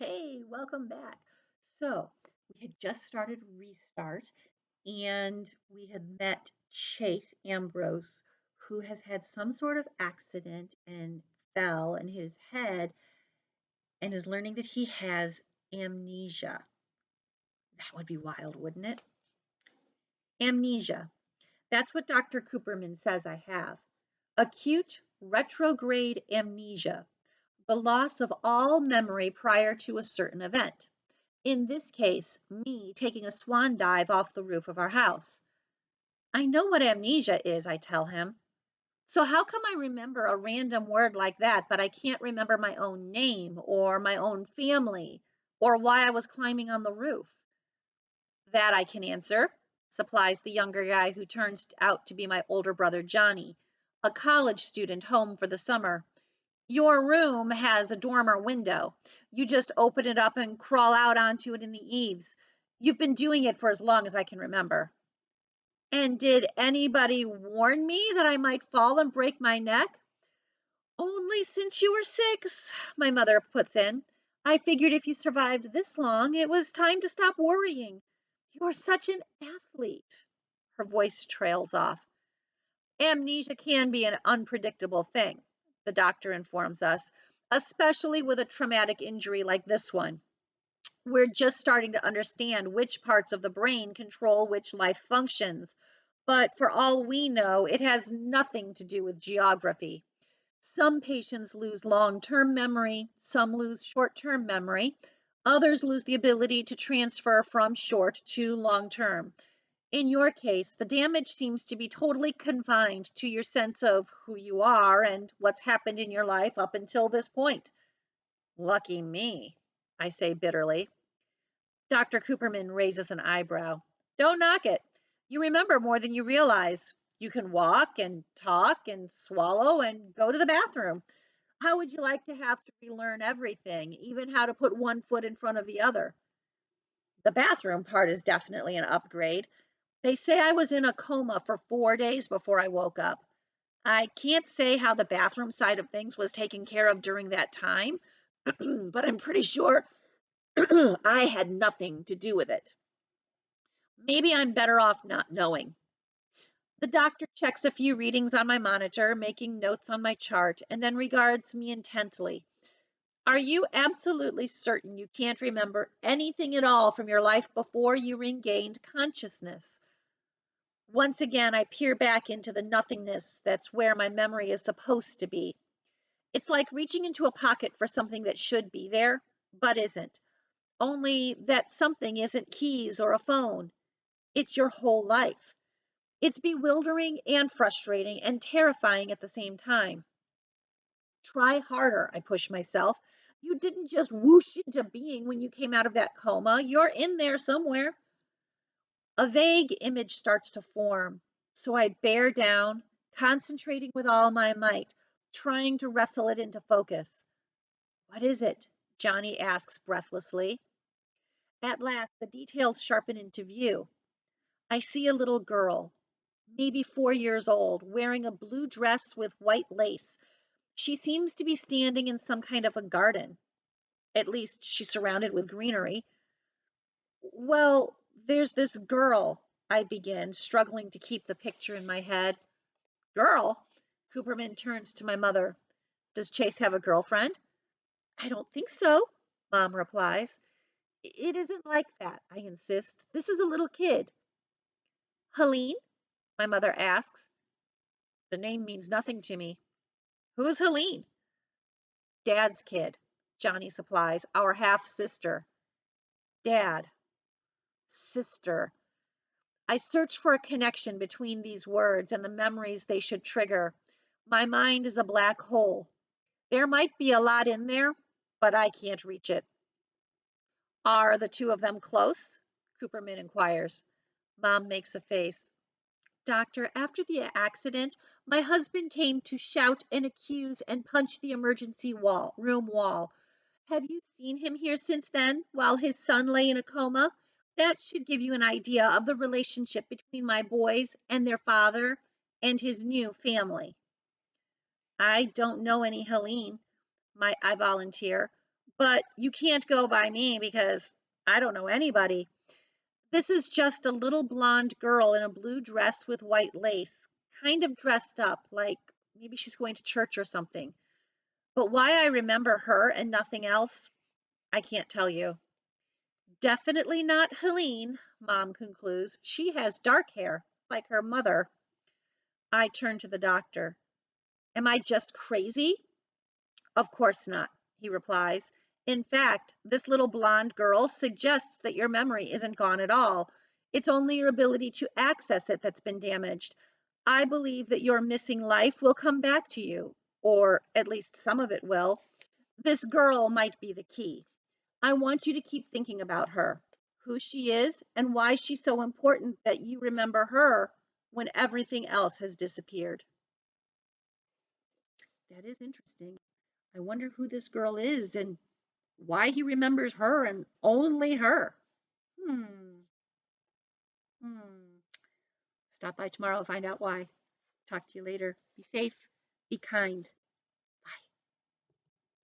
Hey, welcome back. So, we had just started Restart and we had met Chase Ambrose, who has had some sort of accident and fell and hit his head and is learning that he has amnesia. That would be wild, wouldn't it? Amnesia. That's what Dr. Cooperman says I have. Acute retrograde amnesia, the loss of all memory prior to a certain event. In this case, me taking a swan dive off the roof of our house. I know what amnesia is, I tell him. So how come I remember a random word like that, but I can't remember my own name or my own family or why I was climbing on the roof? That I can answer, supplies the younger guy who turns out to be my older brother Johnny, a college student home for the summer. Your room has a dormer window. You just open it up and crawl out onto it in the eaves. You've been doing it for as long as I can remember. And did anybody warn me that I might fall and break my neck? Only since you were 6, my mother puts in. I figured if you survived this long, it was time to stop worrying. You're such an athlete. Her voice trails off. Amnesia can be an unpredictable thing, the doctor informs us, especially with a traumatic injury like this one. We're just starting to understand which parts of the brain control which life functions, but for all we know, it has nothing to do with geography. Some patients lose long term memory, some lose short term memory, others lose the ability to transfer from short to long term. In your case, the damage seems to be totally confined to your sense of who you are and what's happened in your life up until this point. Lucky me, I say bitterly. Dr. Cooperman raises an eyebrow. Don't knock it. You remember more than you realize. You can walk and talk and swallow and go to the bathroom. How would you like to have to relearn everything, even how to put one foot in front of the other? The bathroom part is definitely an upgrade. They say I was in a coma for 4 days before I woke up. I can't say how the bathroom side of things was taken care of during that time, but I'm pretty sure I had nothing to do with it. Maybe I'm better off not knowing. The doctor checks a few readings on my monitor, making notes on my chart, and then regards me intently. Are you absolutely certain you can't remember anything at all from your life before you regained consciousness? Once again, I peer back into the nothingness that's where my memory is supposed to be. It's like reaching into a pocket for something that should be there, but isn't. Only that something isn't keys or a phone. It's your whole life. It's bewildering and frustrating and terrifying at the same time. Try harder, I push myself. You didn't just whoosh into being when you came out of that coma. You're in there somewhere. A vague image starts to form, so I bear down, concentrating with all my might, trying to wrestle it into focus. What is it? Johnny asks breathlessly. At last, the details sharpen into view. I see a little girl, maybe 4 years old, wearing a blue dress with white lace. She seems to be standing in some kind of a garden. At least she's surrounded with greenery. Well, there's this girl, I begin, struggling to keep the picture in my head. Girl? Cooperman turns to my mother. Does Chase have a girlfriend? I don't think so, Mom replies. It isn't like that, I insist. This is a little kid. Helene? My mother asks. The name means nothing to me. Who's Helene? Dad's kid, Johnny supplies, our half sister. Dad, sister. I search for a connection between these words and the memories they should trigger. My mind is a black hole. There might be a lot in there, but I can't reach it. Are the two of them close? Cooperman inquires. Mom makes a face. Doctor, after the accident, my husband came to shout and accuse and punch the emergency room wall. Have you seen him here since then, while his son lay in a coma? That should give you an idea of the relationship between my boys and their father and his new family. I don't know any Helene, I volunteer, But you can't go by me because I don't know anybody. This is just a little blonde girl in a blue dress with white lace, kind of dressed up, like maybe she's going to church or something. But why I remember her and nothing else, I can't tell you. Definitely not Helene, Mom concludes. She has dark hair, like her mother. I turn to the doctor. Am I just crazy? Of course not, he replies. In fact, this little blonde girl suggests that your memory isn't gone at all. It's only your ability to access it that's been damaged. I believe that your missing life will come back to you, or at least some of it will. This girl might be the key. I want you to keep thinking about her, who she is, and why she's so important that you remember her when everything else has disappeared. That is interesting. I wonder who this girl is and why he remembers her and only her. Hmm. Hmm. Stop by tomorrow and find out why. Talk to you later. Be safe. Be kind.